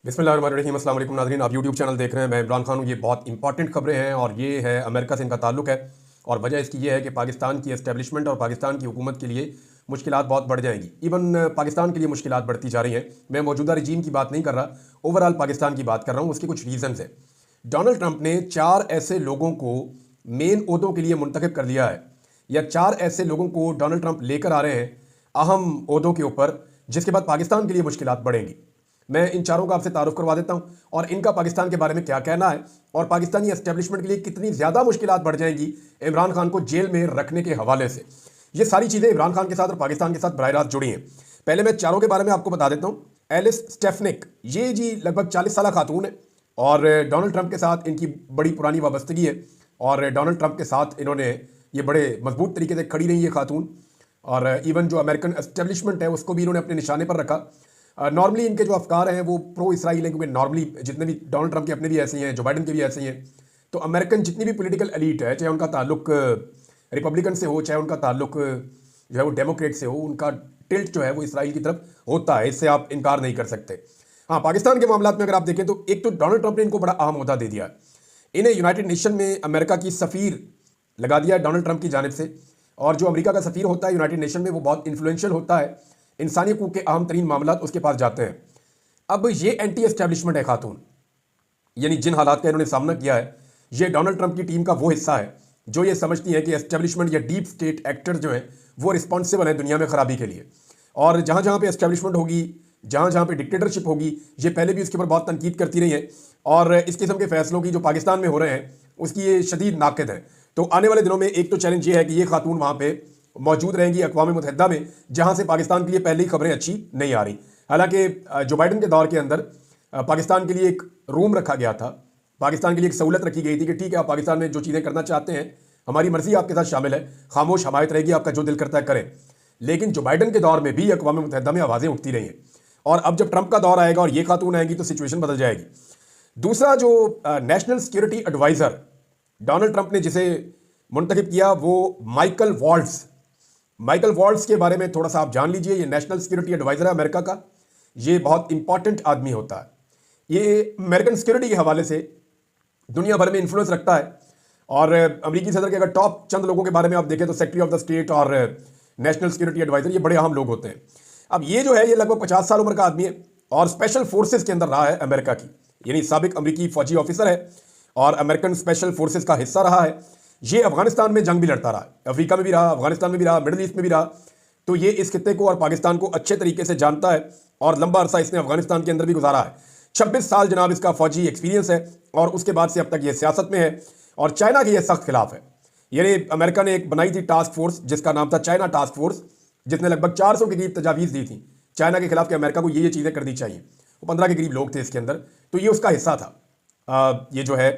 बिस्मिल्लाहिर्रहमानिर्रहीम। अस्सलाम वालेकुम नाज़रीन, आप यूट्यूब चैनल देख रहे हैं। मैं इमरान खान हूँ। ये बहुत इंपॉर्टेंट खबरें हैं और ये है अमेरिका से इनका ताल्लुक है। और वजह इसकी ये है कि पाकिस्तान की एस्टेब्लिशमेंट और पाकिस्तान की हुकूमत के लिए मुश्किलात बहुत बढ़ जाएंगी। इवन पाकिस्तान के लिए मुश्किलात बढ़ती जा रही हैं। मैं मौजूदा रजीम की बात नहीं कर रहा, ओवरऑल पाकिस्तान की बात कर रहा हूँ। उसके कुछ रीज़न्स हैं। डोनाल्ड ट्रंप ने 4 ऐसे लोगों को मेन ओहदों के लिए मुंतखब कर लिया है, या 4 ऐसे लोगों को डोनाल्ड ट्रंप लेकर आ रहे हैं अहम ओहदों के ऊपर, जिसके बाद पाकिस्तान के लिए मुश्किलात बढ़ेंगी। मैं इन चारों का आपसे तारुफ करवा देता हूं और इनका पाकिस्तान के बारे में क्या कहना है और पाकिस्तानी एस्टेब्लिशमेंट के लिए कितनी ज़्यादा मुश्किलात बढ़ जाएंगी इमरान खान को जेल में रखने के हवाले से। ये सारी चीज़ें इमरान खान के साथ और पाकिस्तान के साथ बराह रास्त जुड़ी हैं। पहले मैं चारों के बारे में आपको बता देता हूँ। एलिस स्टेफनिक, ये जी लगभग 40 साल खातून है और डोनाल्ड ट्रंप के साथ इनकी बड़ी पुरानी वाबस्तगी है और डोनाल्ड ट्रंप के साथ इन्होंने ये बड़े मजबूत तरीके से खड़ी रही है खातून। और इवन जो अमेरिकन एस्टेब्लिशमेंट है उसको भी इन्होंने अपने निशाने पर रखा। नॉर्मली इनके जो अफकार हैं वो प्रो इसराइल हैं, क्योंकि नॉर्मली जितने भी डोनाल्ड ट्रंप के अपने भी ऐसे ही हैं, जो बाइडन के भी ऐसे ही हैं। तो अमेरिकन जितनी भी पॉलिटिकल एलीट है, चाहे उनका ताल्लुक रिपब्लिकन से हो, चाहे उनका ताल्लुक जो है वो डेमोक्रेट से हो, उनका टिल्ट जो है वो इसराइल की तरफ होता है। इससे आप इनकार नहीं कर सकते। हाँ, पाकिस्तान के मामला में अगर आप देखें तो एक तो डोनाल्ड ट्रंप ने इनको बड़ा अहम ओहदा दे दिया। इन्हें यूनाइटेड नेशन में अमेरिका की सफ़ीर लगा दिया है डोनाल्ड ट्रंप की जानिब से। और जो अमेरिका का सफ़ीर होता है यूनाइटेड नेशन में, वो बहुत इन्फ्लुएंशियल होता है। इंसानी हकूक़ के अहम तरीन मामला उसके पास जाते हैं। अब ये एंटी एस्टेब्लिशमेंट है खातून, यानी जिन हालात का इन्होंने सामना किया है, ये डोनाल्ड ट्रंप की टीम का वो हिस्सा है जो ये समझती है कि एस्टेब्लिशमेंट या डीप स्टेट एक्टर जो है वो रिस्पॉन्सिबल है दुनिया में ख़राबी के लिए। और जहाँ जहाँ पे एस्टेब्लिशमेंट होगी, जहाँ जहाँ पे डिक्टेटरशिप होगी, ये पहले भी उसके ऊपर बहुत तनकीद करती रही है और इस किस्म के फैसलों की जो पाकिस्तान में हो रहे हैं उसकी ये शदीद नाक़िद है। तो आने वाले दिनों में एक तो चैलेंज ये है कि ये खातून वहाँ पे मौजूद रहेंगी अक़वाम मुत्तहिदा में, जहाँ से पाकिस्तान के लिए पहले ही खबरें अच्छी नहीं आ रही। हालांकि जो बाइडन के दौर के अंदर पाकिस्तान के लिए एक रूम रखा गया था, पाकिस्तान के लिए एक सहूलत रखी गई थी कि ठीक है, आप पाकिस्तान में जो चीज़ें करना चाहते हैं, हमारी मर्जी आपके साथ शामिल है, खामोश हमायत रहेगी, आपका जो दिल करता है करें। लेकिन जो बाइडन के दौर में भी अक़वाम मुत्तहिदा में आवाज़ें उठती रही हैं और अब जब ट्रंप का दौर आएगा और ये खातून आएंगी तो सिचुएशन बदल जाएगी। दूसरा, जो national security adviser Donald Trump ने जिसे मुंतखब किया, वो माइकल वॉल्ट्स के बारे में थोड़ा सा आप जान लीजिए। ये नेशनल सिक्योरिटी एडवाइज़र है अमेरिका का। ये बहुत इंपॉर्टेंट आदमी होता है। ये अमेरिकन सिक्योरिटी के हवाले से दुनिया भर में इन्फ्लुएंस रखता है। और अमेरिकी सदर के अगर टॉप चंद लोगों के बारे में आप देखें तो सेक्रेटरी ऑफ द स्टेट और नेशनल सिक्योरिटी एडवाइज़र, ये बड़े अहम लोग होते हैं। अब ये जो है ये लगभग 50 साल उम्र का आदमी है और स्पेशल फोर्सेस के अंदर रहा है अमेरिका की, यानी साबिक अमेरिकी फौजी ऑफिसर है और अमेरिकन स्पेशल फोर्सेस का हिस्सा रहा है। ये अफगानिस्तान में जंग भी लड़ता रहा, अफ्रीका में भी रहा, अफगानिस्तान में भी रहा, मिडल ईस्ट में भी रहा। तो ये इस खित्ते को और पाकिस्तान को अच्छे तरीके से जानता है और लंबा अरसा इसने अफगानिस्तान के अंदर भी गुजारा है। 26 साल जनाब इसका फौजी एक्सपीरियंस है और उसके बाद से अब तक ये सियासत में है और चाइना के ये सख्त खिलाफ है। यानी अमेरिका ने एक बनाई थी टास्क फोर्स जिसका नाम था चाइना टास्क फोर्स, जिसने लगभग 400 के करीब तजावीज़ दी थी चाइना के खिलाफ कि अमेरिका को ये चीज़ें करनी चाहिए। वो 15 के करीब लोग थे इसके अंदर, तो ये उसका हिस्सा था। ये जो है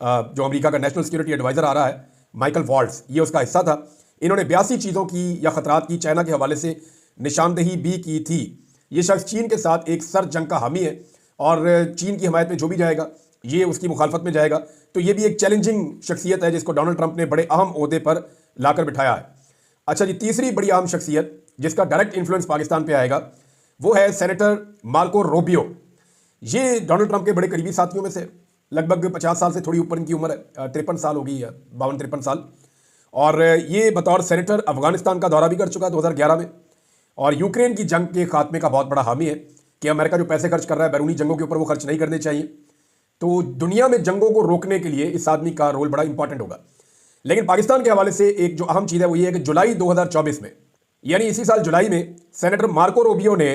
जो अमेरिका का नेशनल सिक्योरिटी एडवाइज़र आ रहा है माइकल वॉल्ट्स, ये उसका हिस्सा था। इन्होंने 82 चीज़ों की या खतरात की चाइना के हवाले से निशानदेही भी की थी। ये शख्स चीन के साथ एक सर जंग का हामी है और चीन की हमायत में जो भी जाएगा ये उसकी मुखालफत में जाएगा। तो ये भी एक चैलेंजिंग शख्सियत है जिसको डोनाल्ड ट्रंप ने बड़े अहम ओहदे पर लाकर बिठाया है। अच्छा जी, तीसरी बड़ी अहम शख्सियत जिसका डायरेक्ट इन्फ्लुएंस पाकिस्तान पे आएगा वो है सेनेटर मार्को रूबियो। ये डोनाल्ड ट्रंप के बड़े करीबी साथियों में से, लगभग 50 साल से थोड़ी ऊपर इनकी उम्र है, 53 साल हो गई है, 52-53 साल। और ये बतौर सेनेटर अफगानिस्तान का दौरा भी कर चुका है 2011 में और यूक्रेन की जंग के खात्मे का बहुत बड़ा हामी है कि अमेरिका जो पैसे खर्च कर रहा है बैरूनी जंगों के ऊपर वो खर्च नहीं करने चाहिए। तो दुनिया में जंगों को रोकने के लिए इस आदमी का रोल बड़ा इंपॉर्टेंट होगा। लेकिन पाकिस्तान के हवाले से एक जो अहम चीज़ है वो ये है कि जुलाई 2024 में, यानी इसी साल जुलाई में, सेनेटर मार्को रूबियो ने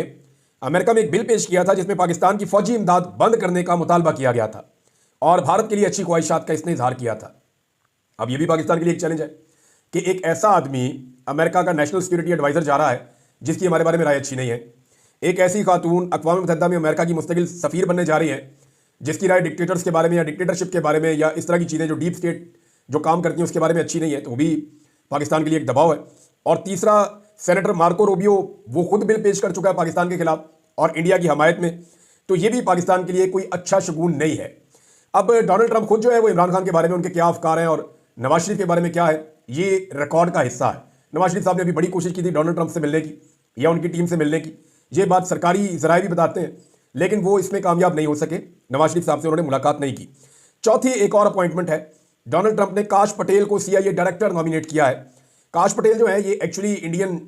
अमेरिका में एक बिल पेश किया था जिसमें पाकिस्तान की फौजी इमदाद बंद करने का मुतालबा किया गया था और भारत के लिए अच्छी ख्वाहिशात का इसने इजहार किया था। अब यह भी पाकिस्तान के लिए एक चैलेंज है कि एक ऐसा आदमी अमेरिका का नेशनल सिक्योरिटी एडवाइज़र जा रहा है जिसकी हमारे बारे में राय अच्छी नहीं है। एक ऐसी खातून अक़वाम मुत्तहिदा में अमेरिका की मुस्तकिल सफ़ीर बनने जा रही है जिसकी राय डिक्टेटर्स के बारे में या डिक्टेटरशिप के बारे में या इस तरह की चीज़ें जो डीप स्टेट जो काम करती हैं उसके बारे में अच्छी नहीं है। तो वो भी पाकिस्तान के लिए एक दबाव है। और तीसरा, सेनेटर मार्को रूबियो वो खुद बिल पेश कर चुका है पाकिस्तान के खिलाफ और इंडिया की हमायत में, तो ये भी पाकिस्तान के लिए कोई अच्छा शगुन नहीं है। अब डोनाल्ड ट्रंप खुद जो है वो इमरान खान के बारे में उनके क्या अफकार हैं और नवाज शरीफ के बारे में क्या है, ये रिकॉर्ड का हिस्सा है। नवाज शरीफ साहब ने अभी बड़ी कोशिश की थी डोनाल्ड ट्रंप से मिलने की या उनकी टीम से मिलने की। ये बात सरकारी ज़राए भी बताते हैं लेकिन वो इसमें कामयाब नहीं हो सके। नवाज शरीफ साहब से उन्होंने मुलाकात नहीं की। चौथी एक और अपॉइंटमेंट है, डोनाल्ड ट्रंप ने काश पटेल को CIA डायरेक्टर नॉमिनेट किया है। काश पटेल जो है ये एक्चुअली इंडियन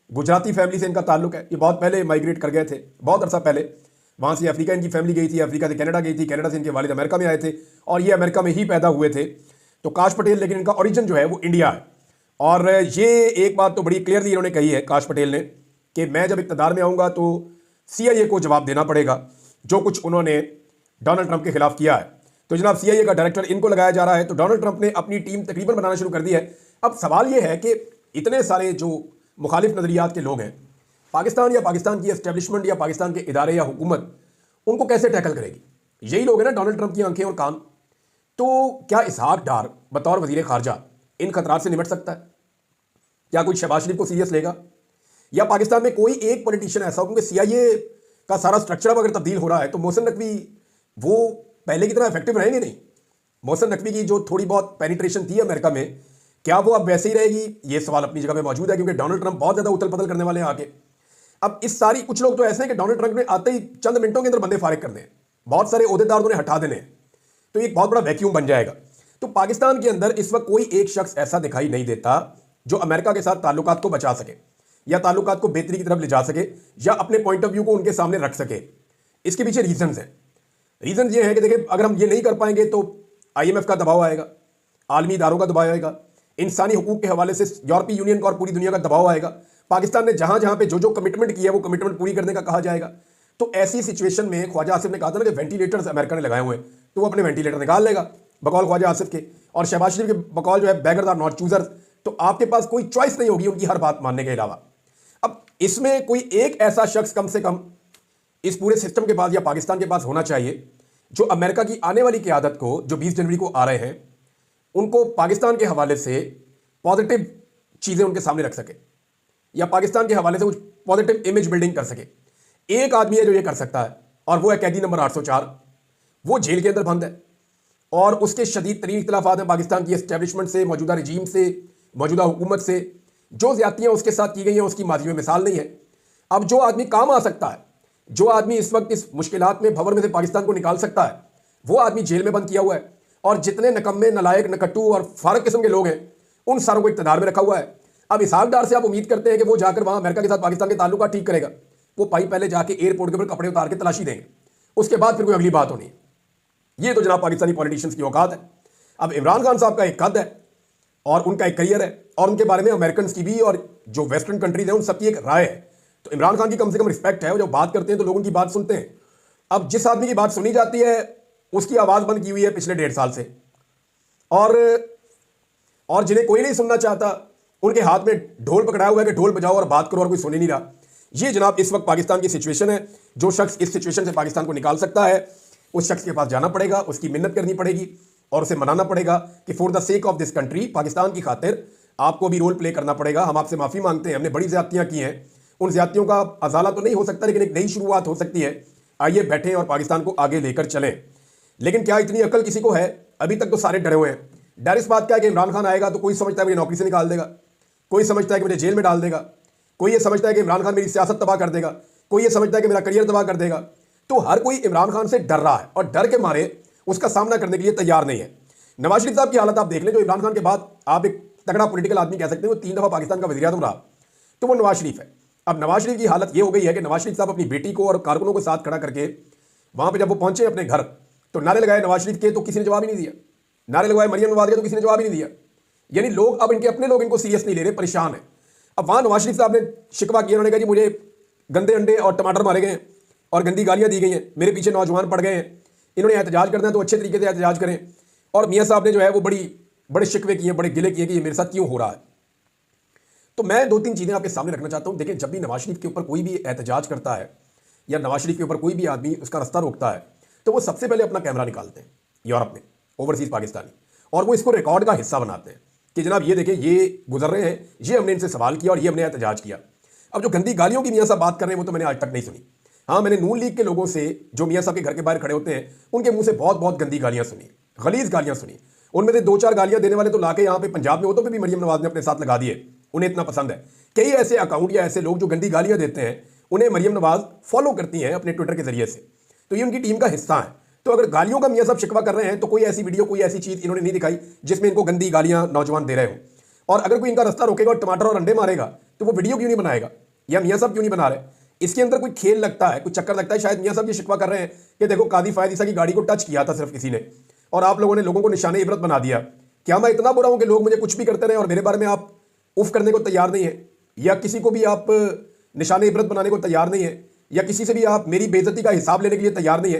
गुजराती फैमिली से इनका ताल्लुक है। ये बहुत पहले माइग्रेट कर गए थे, बहुत अरसा पहले। वहाँ से अफ्रीका इनकी फैमिली गई थी, अफ्रीका से कनाडा गई थी, कनाडा से इनके वालिद अमेरिका में आए थे और ये अमेरिका में ही पैदा हुए थे। तो काश पटेल, लेकिन इनका ओरिजिन जो है वो इंडिया है। और ये एक बात तो बड़ी क्लियरली इन्होंने कही है काश पटेल ने कि मैं जब इक़्तिदार में आऊँगा तो CIA को जवाब देना पड़ेगा जो कुछ उन्होंने डोनाल्ड ट्रंप के खिलाफ किया है। तो जनाब CIA का डायरेक्टर इनको लगाया जा रहा है। तो डोनाल्ड ट्रंप ने अपनी टीम तकरीबन बनाना शुरू कर दी है। अब सवाल ये है कि इतने सारे जो मुखालिफ नज़रियात के लोग हैं, पाकिस्तान या पाकिस्तान की एस्टेब्लिशमेंट या पाकिस्तान के इदारे या हुकूमत उनको कैसे टैकल करेगी? यही लोग हैं ना डोनाल्ड ट्रंप की आंखें और कान। तो क्या इसहाक डार बतौर वजीर खारजा इन खतरात से निपट सकता है? क्या कोई शहबाज शरीफ को सीरियस लेगा? या पाकिस्तान में कोई एक पॉलिटिशियन ऐसा हो, क्योंकि CIA का सारा स्ट्रक्चर अब अगर तब्दील हो रहा है तो मोहसिन नकवी वो पहले की तरह इफेक्टिव रहेंगे नहीं। मोहसिन नकवी की जो थोड़ी बहुत पेनिट्रेशन थी अमेरिका में, क्या वो अब वैसे ही रहेगी? ये सवाल अपनी जगह पे मौजूद है, क्योंकि डोनाल्ड ट्रंप बहुत ज़्यादा उथल पुथल करने वाले हैं आगे। अब इस सारी कुछ लोग तो ऐसे हैं कि डोनाल्ड ट्रंप ने आते ही चंद मिनटों के अंदर बंदे फारिग करने हैं, बहुत सारे ओहदेदार उन्हें हटा देने हैं, तो एक बहुत बड़ा वैक्यूम बन जाएगा। तो पाकिस्तान के अंदर इस वक्त कोई एक शख्स ऐसा दिखाई नहीं देता जो अमेरिका के साथ ताल्लुकात को बचा सके या ताल्लुकात को बेहतरी की तरफ ले जा सके या अपने पॉइंट ऑफ व्यू को उनके सामने रख सके। इसके पीछे रीजंस हैं। रीजन ये है कि देखिए, अगर हम ये नहीं कर पाएंगे तो IMF का दबाव आएगा, आलमी इदारों का दबाव आएगा, इंसानी हुकूक के हवाले से यूरोपीय यूनियन का और पूरी दुनिया का दबाव आएगा। पाकिस्तान ने जहां जहां पे जो जो कमिटमेंट किया है वो कमिटमेंट पूरी करने का कहा जाएगा। तो ऐसी सिचुएशन में ख्वाजा आसिफ ने कहा था ना कि वेंटिलेटर्स अमेरिका ने लगाए हुए हैं, तो वो अपने वेंटिलेटर निकाल लेगा बकौल ख्वाजा आसिफ के, और शहबाज शरीफ के बकौल जो है बैगर्स आर नॉट चूजर्स। तो आपके पास कोई चॉइस नहीं होगी उनकी हर बात मानने के अलावा। अब इसमें कोई एक ऐसा शख्स कम से कम इस पूरे सिस्टम के पास या पाकिस्तान के पास होना चाहिए जो अमेरिका की आने वाली क़यादत को, जो 20 जनवरी को आ रहे हैं, उनको पाकिस्तान के हवाले से पॉजिटिव चीज़ें उनके सामने रख सके या पाकिस्तान के हवाले से कुछ पॉजिटिव इमेज बिल्डिंग कर सके। एक आदमी है जो ये कर सकता है और वो है कैदी नंबर 804। वो जेल के अंदर बंद है और उसके शदीद तरीन इख्तिलाफात हैं पाकिस्तान की एस्टेब्लिशमेंट से, मौजूदा रजीम से, मौजूदा हुकूमत से। जो ज़्यादतियाँ उसके साथ की गई हैं उसकी माजी में मिसाल नहीं है। अब जो आदमी काम आ सकता है, जो आदमी इस वक्त इस मुश्किलात में भंवर में से पाकिस्तान को निकाल सकता है, वो आदमी जेल में बंद किया हुआ है। और जितने नकम्मे, नलायक, नकट्टू और फारक किस्म के लोग हैं उन सारों को इक़्तिदार में रखा हुआ है। अब इसहाक डार से आप उम्मीद करते हैं कि वो जाकर वहाँ अमेरिका के साथ पाकिस्तान के ताल्लुकात ठीक करेगा? वो भाई पहले जाके एयरपोर्ट के ऊपर कपड़े उतार के तलाशी देंगे, उसके बाद फिर कोई अगली बात होनी है। ये तो जनाब पाकिस्तानी पॉलिटिशियंस की औकात है। अब इमरान खान साहब का एक कद है और उनका एक करियर है और उनके बारे में अमेरिकन की भी और जो वेस्टर्न कंट्रीज हैं उन सबकी एक राय है। तो इमरान खान की कम से कम रिस्पेक्ट है, वो जब बात करते हैं तो लोगों की बात सुनते हैं। अब जिस आदमी की बात सुनी जाती है उसकी आवाज़ बंद की हुई है पिछले 1.5 साल से, और जिन्हें कोई नहीं सुनना चाहता उनके हाथ में ढोल पकड़ाया हुआ है कि ढोल बजाओ और बात करो और कोई सुन ही नहीं रहा। ये जनाब इस वक्त पाकिस्तान की सिचुएशन है। जो शख्स इस सिचुएशन से पाकिस्तान को निकाल सकता है उस शख्स के पास जाना पड़ेगा, उसकी मिन्नत करनी पड़ेगी और उसे मनाना पड़ेगा कि for the sake of this country, Pakistan की खातिर आपको भी रोल प्ले करना पड़ेगा। हम आपसे माफ़ी मांगते हैं, हमने बड़ी ज़्यादतियाँ की हैं, उन ज़्यादतियों का अजाला तो नहीं हो सकता लेकिन एक नई शुरुआत हो सकती है। आइए बैठें और पाकिस्तान को आगे लेकर चलें। लेकिन क्या इतनी अकल किसी को है? अभी तक तो सारे डरे हुए हैं। डर इस बात का है कि इमरान खान आएगा तो कोई समझता है मुझे नौकरी से निकाल देगा, कोई समझता है कि मुझे जेल में डाल देगा, कोई ये समझता है कि इमरान खान मेरी सियासत तबाह कर देगा, कोई ये समझता है कि मेरा करियर तबाह कर देगा। तो हर कोई इमरान खान से डर रहा है और डर के मारे उसका सामना करने के लिए तैयार नहीं है। नवाज शरीफ साहब की हालत आप देख लें, जो इमरान खान के बाद आप एक तगड़ा पॉलिटिकल आदमी कह सकते हैं, वो 3 दफ़ा पाकिस्तान का वज़ीर आज़म रहा, तो वो नवाज शरीफ है। अब नवाज शरीफ की हालत ये हो गई है कि नवाज शरीफ साहब अपनी बेटी को और कारकुनों के साथ खड़ा करके वहाँ पर जब वो पहुँचे अपने घर तो नारे लगाए नवाज शरीफ के, तो किसी ने जवाब ही नहीं दिया। नारे लगवाए मरियम नवाज के, तो किसी ने जवाब ही नहीं दिया। यानी लोग अब इनके अपने लोग इनको सीरियस नहीं ले रहे, परेशान है। अब वहाँ नवाज शरीफ साहब ने शिकवा किया, उन्होंने कहा जी मुझे गंदे अंडे और टमाटर मारे गए हैं और गंदी गालियाँ दी गई हैं, मेरे पीछे नौजवान पड़ गए हैं, इन्होंने एहतजाज करना है तो अच्छे तरीके से एहतजाज करें। और मियाँ साहब ने जो है वो बड़े शिकवे किए, बड़े गिले किए कि ये मेरे साथ क्यों हो रहा है। तो मैं 2-3 चीज़ें आपके सामने रखना चाहता हूँ। देखिए, जब भी नवाज शरीफ के ऊपर कोई भी एहतजाज करता है या नवाज शरीफ के ऊपर कोई भी आदमी उसका रास्ता रोकता है तो वो सबसे पहले अपना कैमरा निकालते हैं यूरोप में, ओवरसीज़ पाकिस्तानी, और वो इसको रिकॉर्ड का हिस्सा बनाते हैं कि जनाब ये देखें ये गुजर रहे हैं, ये हमने इनसे सवाल किया और ये हमने एहतजाज किया। अब जो गंदी गालियों की मियाँ साहब बात कर रहे हैं वो तो मैंने आज तक नहीं सुनी। हाँ, मैंने नून लीग के लोगों से जो मियाँ साहब के घर के बाहर खड़े होते हैं उनके मुंह से बहुत बहुत गंदी गालियाँ सुनी, गलीज गालियाँ सुनी। उनमें से 2-4 गालियाँ देने वाले तो लाके यहाँ पे पंजाब में होतों पर भी मरियम नवाज ने अपने साथ लगा दिए, उन्हें इतना पसंद है। कई ऐसे अकाउंट या ऐसे लोग जो गंदी गालियाँ देते हैं उन्हें मरियम नवाज फॉलो करती हैं अपने ट्विटर के जरिए से। तो ये उनकी टीम का हिस्सा है। तो अगर गालियों का मियां साहब शिकवा कर रहे हैं तो कोई ऐसी वीडियो, कोई ऐसी चीज इन्होंने नहीं दिखाई जिसमें इनको गंदी गालियां नौजवान दे रहे हो। और अगर कोई इनका रास्ता रोकेगा और टमाटर और अंडे मारेगा तो वो वीडियो क्यों नहीं बनाएगा, या मियां साहब क्यों नहीं बना रहे? इसके अंदर कोई खेल लगता है, कुछ चक्कर लगता है। शायद मियां साहब ये शिकवा कर रहे हैं कि देखो कादी फायद ईसा की गाड़ी को टच किया था सिर्फ किसी ने, और आप लोगों ने लोगों को निशाने इबरत बना दिया। क्या मैं इतना बुरा हूं कि लोग मुझे कुछ भी करते रहे और मेरे बारे में आप उफ करने को तैयार नहीं है, या किसी को भी आप निशाने इबरत बनाने को तैयार नहीं है, या किसी से भी आप मेरी बेइज्जती का हिसाब लेने के लिए तैयार नहीं है?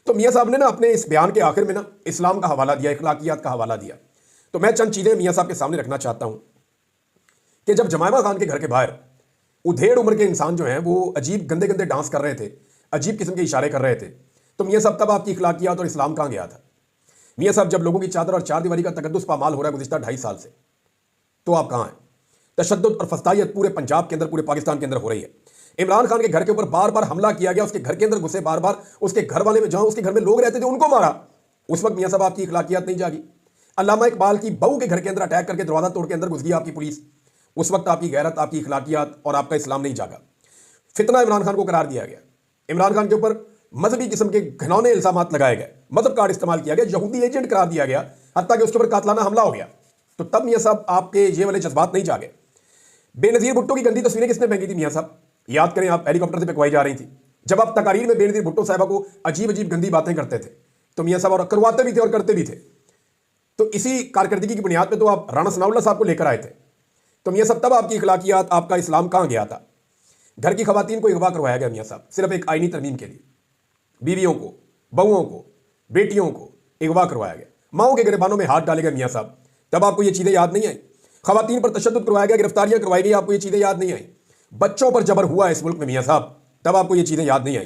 तो मियां साहब ने ना अपने इस बयान के आखिर में ना इस्लाम का हवाला दिया, इखलाकियात का हवाला दिया। तो मैं चंद चीजें मियां साहब के सामने रखना चाहता हूं कि जब जमायमा खान के घर के बाहर उधेड़ उम्र के इंसान जो हैं वो अजीब गंदे गंदे डांस कर रहे थे, अजीब किस्म के इशारे कर रहे थे, तो मियां साहब तब आपकी इखलाकियात और इस्लाम कहां गया था? मियां साहब जब लोगों की चादर और चार दीवारी का तकद्दुस पामाल हो रहा है गुज़िश्ता 2.5 साल से, तो आप कहां हैं? तशद्दुद और फस्तायत पूरे पंजाब के अंदर, पूरे पाकिस्तान के अंदर हो रही है। इमरान खान के घर के ऊपर बार बार हमला किया गया, उसके घर के अंदर घुसे बार बार, उसके घर वाले में जहां उसके घर में लोग रहते थे उनको मारा। उस वक्त मियां साहब आपकी इखलाकियात नहीं जागी? अल्लामा इकबाल की बहू के घर के अंदर अटैक करके दरवाजा तोड़ के अंदर घुस गई आपकी पुलिस, उस वक्त आपकी गैरत, आपकी इखलाकियात और आपका इस्लाम नहीं जागा। फितना इमरान खान को करार दिया गया, इमरान खान के ऊपर मजहबी किस्म के घिनौने इल्जामात लगाए गए, मजहब कार्ड इस्तेमाल किया गया, यहूदी एजेंट करार दिया गया, हत्ता कि उसके ऊपर कातलाना हमला हो गया। तो तब मियां साहब आपके ये वाले जज्बात नहीं जागे? बेनजीर भुट्टो की गंदी तस्वीरें किसने फेंकी थी मियां साहब? याद करें, आप हेलीकॉप्टर से फेंकवाई जा रही थी जब आप तकारीर में बेनजीर भुट्टो साहबा को अजीब अजीब गंदी बातें करते थे, तो मियां साहब और करवाते भी थे और करते भी थे। तो इसी कारकर्दगी की बुनियाद पर तो आप राणा सनाउल्लाह साहब को लेकर आए थे। तो मियां साहब तब आपकी इखलाकियात, आपका इस्लाम कहां गया था? घर की खवातीन को अगवा करवाया गया मियां साहब, सिर्फ एक आईनी तरमीम के लिए। बीवियों को, बहुओं को, बेटियों को अगवा करवाया गया, माओं के गिरबानों में हाथ डाले गए मियां साहब। तब आपको ये चीजें याद नहीं आई? खवातीन पर तशद्दुद करवाया गया, गिरफ्तारियां करवाई गई, आपको ये चीजें याद नहीं आई? बच्चों पर जबर हुआ इस मुल्क में मियां साहब, तब आपको ये चीजें याद नहीं आई?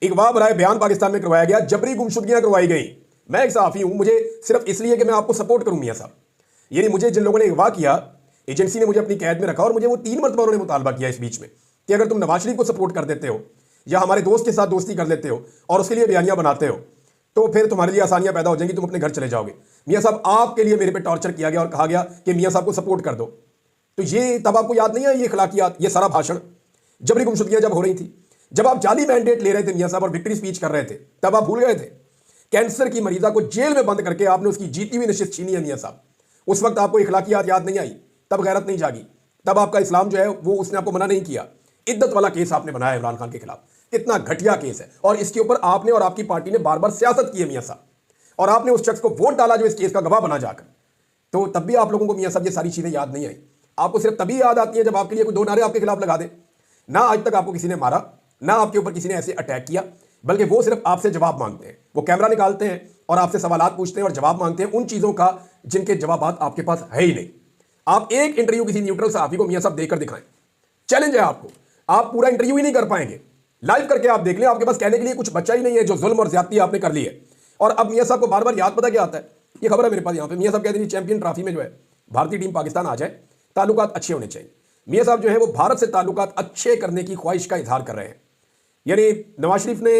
अगवा बराए बयान पाकिस्तान में करवाया गया, जबरी गुमशुदगियां करवाई गई। मैं एक सहाफी हूं, मुझे सिर्फ इसलिए कि मैं आपको सपोर्ट करूं मियां साहब, यानी मुझे जिन लोगों ने अगवा किया, एजेंसी ने मुझे अपनी कैद में रखा और मुझे वो 3 मरतबा उन्होंने मुतालबा किया इस बीच में कि अगर तुम नवाज शरीफ को सपोर्ट कर देते हो या हमारे दोस्त के साथ दोस्ती कर लेते हो और उसके लिए बयानियां बनाते हो तो फिर तुम्हारे लिए आसानियां पैदा हो जाएंगी, तुम अपने घर चले जाओगे। मियां साहब आपके लिए मेरे पे टॉर्चर किया गया और कहा गया कि मियां साहब को सपोर्ट कर दो। तो ये तब आपको याद नहीं है? ये इखलाकियात, ये सारा भाषण, जबरी गुमशुदगियां जब हो रही थी, जब आप जाली मैंडेट ले रहे थे मियां साहब और विक्ट्री स्पीच कर रहे थे, तब आप भूल गए थे? कैंसर की मरीजा को जेल में बंद करके आपने उसकी जीती हुई नशिस्त छीनी है मियां साहब। उस वक्त आपको इखलाकियात याद नहीं आई, तब गैरत नहीं जागी, तब आपका इस्लाम जो है वो उसने आपको मना नहीं किया। इद्दत वाला केस आपने बनाया इमरान खान के खिलाफ, कितना घटिया केस है, और इसके ऊपर आपने और आपकी पार्टी ने बार बार सियासत की है मियां साहब, और आपने उस शख्स को वोट डाला जो इस केस का गवाह बना जाकर। तो तब भी आप लोगों को मियां साहब ये सारी चीजें याद नहीं आई। आपको सिर्फ तभी याद आती है जब आपके लिए कोई 2 नारे आपके खिलाफ लगा दे। ना आज तक आपको किसी ने मारा, ना आपके ऊपर किसी ने ऐसे अटैक किया, बल्कि वो सिर्फ आपसे जवाब मांगते हैं, वो कैमरा निकालते हैं और आपसे सवालात पूछते हैं और जवाब मांगते हैं उन चीजों का जिनके जवाब आपके पास है ही नहीं। आप एक इंटरव्यू किसी न्यूट्रल सहाफी को मियां साहब देकर दिखाएं, चैलेंज है आपको, आप पूरा इंटरव्यू ही नहीं कर पाएंगे। लाइव करके आप देख लें, आपके पास कहने के लिए कुछ बच्चा ही नहीं है जो जुल्म और ज्यादती आपने कर ली है। और अब मियां साहब को बार बार याद पता क्या आता है? ये खबर है मेरे पास यहाँ पे, मियां साहब कहते हैं चैंपियन ट्रॉफी में जो है भारतीय टीम पाकिस्तान आ जाए, ताल्लुकात अच्छे होने चाहिए। मियां साहब जो है वो भारत से ताल्लुकात अच्छे करने की ख्वाहिश का इजहार कर रहे हैं। यानी नवाज शरीफ ने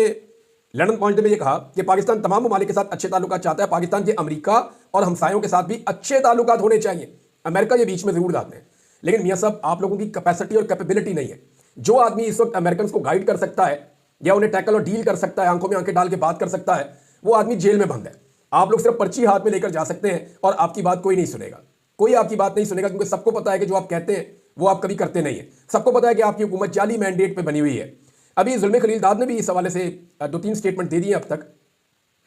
लंदन पहुंचते में ये कहा कि पाकिस्तान तमाम ममालिक के साथ अच्छे ताल्लुकात चाहता है, पाकिस्तान के अमेरिका और हमसायों के साथ भी अच्छे ताल्लुकात होने चाहिए। अमेरिका ये बीच में जरूर जाते हैं, लेकिन मियां साहब आप लोगों की कैपेसिटी और कैपेबिलिटी नहीं है। जो आदमी इस वक्त अमेरिकन को गाइड कर सकता है या उन्हें टैकल और डील कर सकता है, आंखों में आंखें डाल के बात कर सकता है, वो आदमी जेल में बंद है। आप लोग सिर्फ पर्ची हाथ में लेकर जा सकते हैं और आपकी बात कोई नहीं सुनेगा, कोई आपकी बात नहीं सुनेगा, क्योंकि सबको पता है कि जो आप कहते हैं वो आप कभी करते नहीं है। सबको पता है कि आपकी हुकूमत जाली मैंडेट पे बनी हुई है। अभी जुल्मे खलीलदाद ने भी इस हवाले से 2-3 स्टेटमेंट दे दिए अब तक।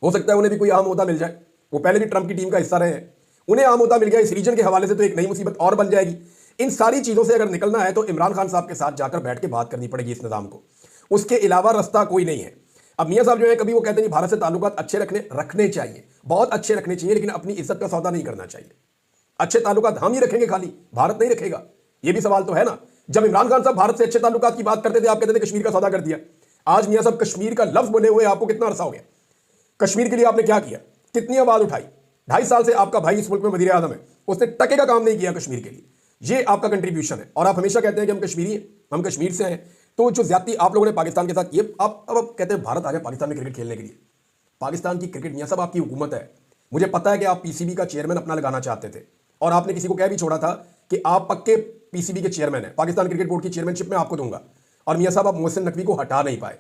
हो सकता है उन्हें भी कोई अहम ओहदा मिल जाए, वो पहले भी ट्रंप की टीम का हिस्सा रहे हैं, उन्हें अहम ओहदा मिल गया इस रीजन के हवाले से तो एक नई मुसीबत और बन जाएगी। इन सारी चीजों से अगर निकलना है तो इमरान खान साहब के साथ जाकर बैठ के बात करनी पड़ेगी इस निजाम को, उसके अलावा रास्ता कोई नहीं है। अब मियां साहब जो है कभी वो कहते हैं भारत से ताल्लुकात अच्छे रखने चाहिए, बहुत अच्छे रखने चाहिए, लेकिन अपनी इज्जत का सौदा नहीं करना चाहिए। अच्छे ताल्लुकात हम ही रखेंगे, खाली भारत नहीं रखेगा, ये भी सवाल तो है ना। जब इमरान खान साहब भारत से अच्छे ताल्लुकात की बात करते थे, आप कहते थे कश्मीर का सौदा कर दिया। आज मियां साहब कश्मीर का लफ्ज बोले हुए आपको कितना अरसा हो गया? कश्मीर के लिए आपने क्या किया? कितनी आवाज उठाई? 2.5 साल से आपका भाई इस मुल्क में वजीर आजम है, उसने टके का काम नहीं किया कश्मीर के लिए। ये आपका कंट्रीब्यूशन है, और आप हमेशा कहते हैं कि हम कश्मीरी हैं, हम कश्मीर से हैं। तो जो ज्यादती आप लोगों ने पाकिस्तान के साथ ये, आप अब कहते हैं भारत आ जाए पाकिस्तान में क्रिकेट खेलने के लिए। पाकिस्तान की क्रिकेट, मियां साहब आपकी हुकूमत है, मुझे पता है कि आप पीसीबी का चेयरमैन अपना लगाना चाहते थे, और आपने किसी को कह भी छोड़ा था कि आप पक्के पीसीबी के चेयरमैन हैं, पाकिस्तान क्रिकेट बोर्ड की चेयरमैनशिप में आपको दूंगा, और मियां साहब आप मोहसिन नकवी को हटा नहीं पाए।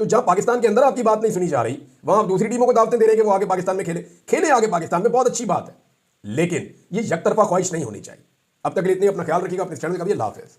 तो जहां पाकिस्तान के अंदर आपकी बात नहीं सुनी जा रही, वहां आप दूसरी टीमों को दावतें दे रहे हैं कि वो आगे पाकिस्तान में खेले आगे पाकिस्तान में, बहुत अच्छी बात है, लेकिन ये यकतरफा ख्वाहिश नहीं होनी चाहिए। अब तक के लिए इतनी, अपना ख्याल रखिएगा, अपने चैनल का भी अल्लाह हाफिज़।